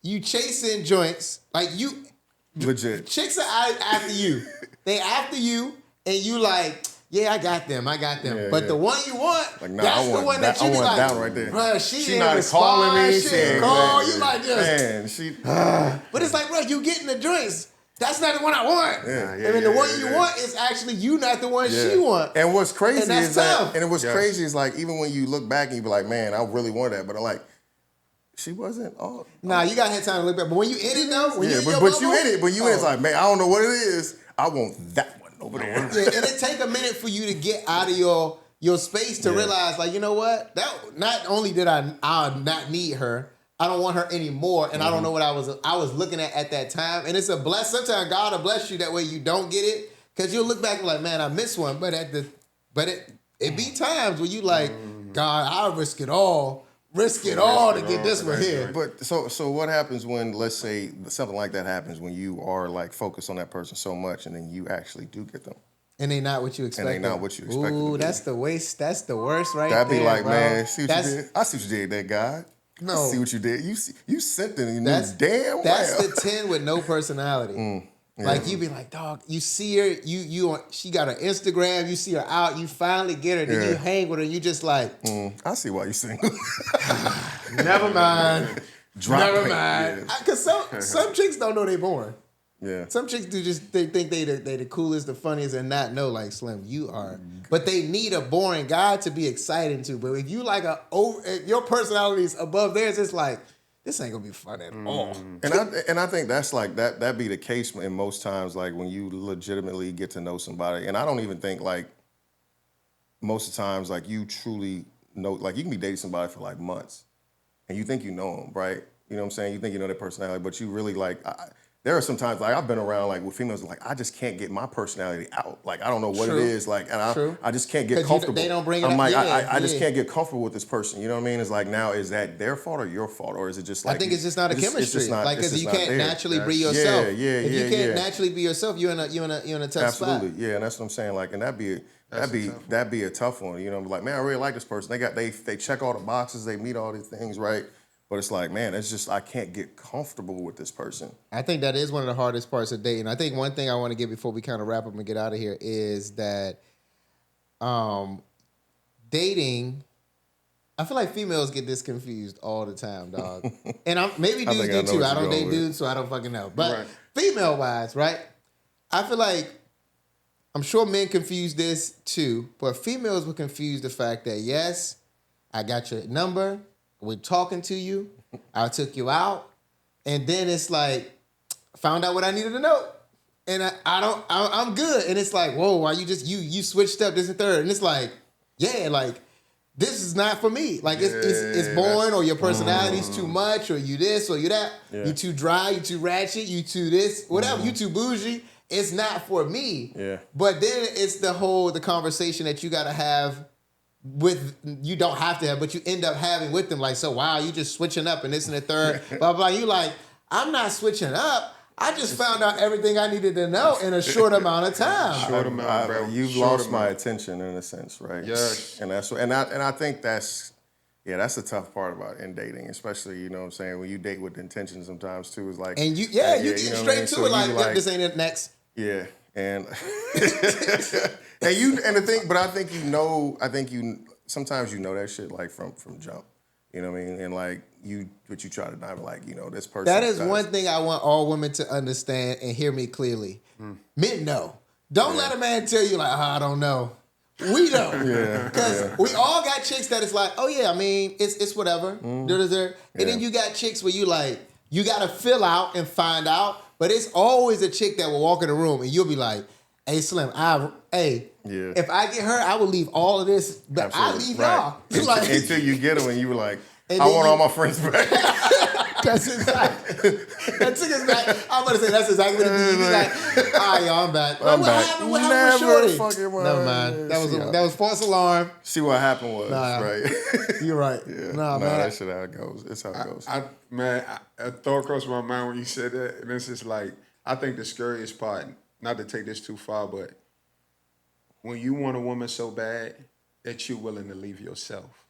you chasing joints like you. legit. Chicks are out after you. They after you, and you like, yeah, I got them. Yeah, but yeah. the one you want, Like, nah, that's I the want one that- that you I be want like, that right there. bruh, she She ain't not calling me. respond, she ain't call. You like this. Man, she. But it's like, bro, you getting the joints. That's not the one I want. Yeah, yeah, I mean, the yeah, one yeah, you yeah. want is actually you, not the one Yeah. she want. And what's crazy And that's is tough. that, and what's Yes. crazy is like, even when you look back and you be like, man, I really want that, but I'm like, she wasn't all. Nah, you gotta have time to look back. But when you in it though, when Yeah, you in but your you bubble, in it, but you in it's like, man, I don't know what it is. I want that one over there. Yeah, and it take a minute for you to get out of your space to realize, like, you know what? That not only did I not need her, I don't want her anymore, and I don't know what I was looking at that time. And it's a bless. Sometimes God will bless you that way you don't get it, because you'll look back and like, man, I missed one. But it be times where you like, God, I'll risk it all to get this one here. But so what happens when, let's say, something like that happens when you are like focused on that person so much, and then you actually do get them? And they not what you expect. And they not what you expect them to Ooh, be. that's the waste. That's the worst right That'd there, be like, bro. man, see what That's- you did? I see what you did, that guy. No. I see what you did. You sent it, and you knew That's damn That's well. the 10 with no personality. Like you be like, dog, you see her, she got her Instagram, you see her out, you finally get her, then you hang with her, you just like, I see why you single. never mind. Never mind. Yeah. Because some chicks don't know they born. Yeah. Some chicks do they think they the coolest, the funniest, and not know like Slim, you are. But they need a boring guy to be exciting to. But if you like if your personality is above theirs, it's like, this ain't gonna be fun at all. And I think that's like that be the case in most times, like when you legitimately get to know somebody. And I don't even think like most of the times like you truly know, like you can be dating somebody for like months and you think you know them, right? You know what I'm saying? You think you know their personality, but you really like. There are some times like I've been around like with females like I just can't get my personality out. Like I don't know what it is. Like and I just can't get comfortable. They don't bring it I'm up. like I just can't get comfortable with this person. You know what I mean? It's like now is that their fault or your fault or is it just like I think it's just not a chemistry. It's just not, like because you can't there. naturally be yourself. If you can't yeah. naturally be yourself, you're in a tough spot. Absolutely, yeah, and that's what I'm saying. Like, and that'd be a tough one. You know, like man, I really like this person. They check all the boxes. They meet all these things, right? But it's like, man, it's just I can't get comfortable with this person. I think that is one of the hardest parts of dating. I think one thing I want to get before we kind of wrap up and get out of here is that dating, I feel like females get this confused all the time, dog. And maybe dudes do too. I don't date dudes, so I don't fucking know. But female-wise, right? I feel like, I'm sure men confuse this too, but females will confuse the fact that, yes, I got your number, we're talking to you, I took you out, and then it's like, found out what I needed to know. And I'm good. And it's like, whoa, why you switched up this and third. And it's like, yeah, like, this is not for me. Like, it's boring, or your personality's too much, or you this, or you that. Yeah. You too dry, you too ratchet, you too this, whatever, you too bougie. It's not for me. Yeah. But then it's the conversation that you got to have you don't have to have, but you end up having with them. Like, so, wow, you just switching up and this and the third, blah, blah. You like, I'm not switching up. I just found out everything I needed to know in a short amount of time. Bro. You've lost my attention in a sense, right? Yes. And I think that's the tough part about in dating, especially, you know what I'm saying, when you date with intention sometimes too, is like, and you get straight to it, like, this ain't it next. Yeah. And I think sometimes you know that shit like from jump. You know what I mean? And like but you try to not like, you know, this person. That is one thing I want all women to understand and hear me clearly. Men know. Don't let a man tell you like, I don't know. We know. Because we all got chicks that it's like, oh yeah, I mean, it's whatever. And then you got chicks where you like, you got to fill out and find out. But it's always a chick that will walk in the room and you'll be like, hey, Slim, if I get her, I will leave all of this, but I leave y'all. Like, until you get them and you were like, I want all my friends back. That's exactly. That's exactly. I'm going to say that's exactly what it means. He's like, all right, y'all, I'm back. What happened with Shorty? Never mind. That was false alarm. See what happened was, right? You're right. Yeah. Man. That shit how it goes. It's how it goes. A thought crossed my mind when you said that, and it's just like, I think the scariest part, not to take this too far, but when you want a woman so bad that you're willing to leave yourself.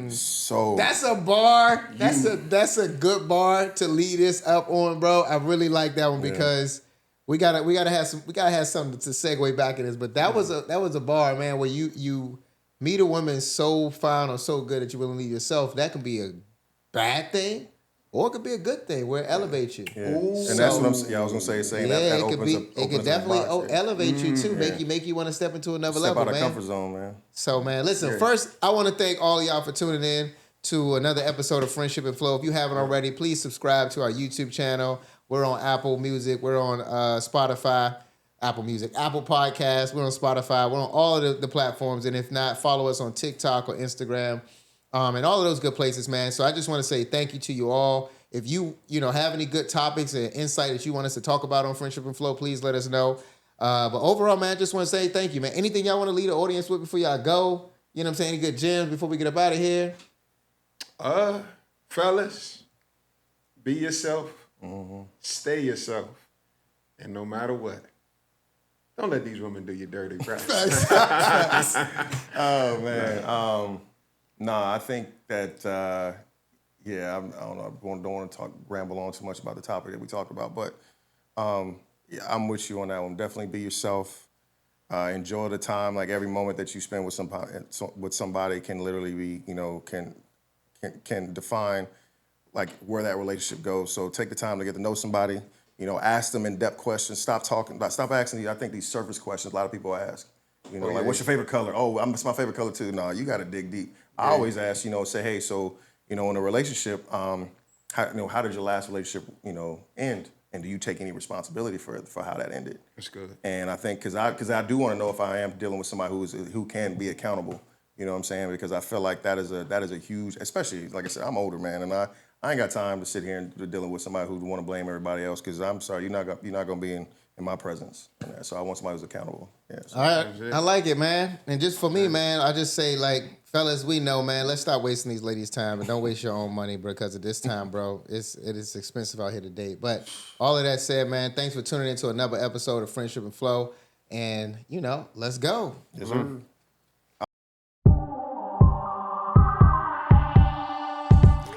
So that's a bar. That's a good bar to lead this up on, bro. I really like that one because we gotta have something to segue back in this. But that was a bar, man, where you meet a woman so fine or so good that you're willing to leave yourself. That can be a bad thing. Or it could be a good thing where it elevates you. Yeah. And that's what I'm saying. I was gonna say that opens up. It could definitely elevate you too, make you want to step into another level, man. Step out of comfort zone, man. So, man, listen. First, I want to thank all of y'all for tuning in to another episode of Friendship and Flow. If you haven't already, please subscribe to our YouTube channel. We're on Apple Music. We're on Spotify. Apple Music, Apple Podcasts. We're on Spotify. We're on all of the platforms. And if not, follow us on TikTok or Instagram. And all of those good places, man. So I just want to say thank you to you all. If you have any good topics and insight that you want us to talk about on Friendship and Flow, please let us know. But overall, man, I just want to say thank you, man. Anything y'all want to leave the audience with before y'all go? You know what I'm saying? Any good gems before we get up out of here? Fellas, be yourself. Stay yourself. And no matter what, don't let these women do you dirty, bro. Oh, man. I think that, I don't know. I don't want to ramble on too much about the topic that we talked about, but Yeah, I'm with you on that one. Definitely be yourself. Enjoy the time. Like every moment that you spend with somebody can literally be, can define like where that relationship goes. So take the time to get to know somebody. Ask them in-depth questions. Stop asking. I think these surface questions a lot of people ask. Like what's your favorite color? Oh, it's my favorite color too. No, you got to dig deep. I always ask. Say, hey, so in a relationship, how did your last relationship, end? And do you take any responsibility for how that ended? That's good. And I think because I do want to know if I am dealing with somebody who can be accountable. You know what I'm saying? Because I feel like that is a huge, especially like I said, I'm older, man, and I ain't got time to sit here and dealing with somebody who want to blame everybody else. Because I'm sorry, you're not gonna be in my presence. So I want somebody who's accountable. Yeah. So. All right, I like it, man. And just for me, man, I just say like, fellas, we know, man. Let's stop wasting these ladies' time and don't waste your own money, bro. Because at this time, bro, it is expensive out here to date. But all of that said, man, thanks for tuning into another episode of Friendship and Flow. And let's go. Yes, sir.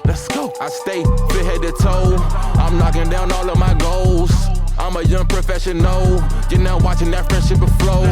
Let's go. I stay fit head to toe. I'm knocking down all of my goals. I'm a young professional. You're now watching that friendship flow.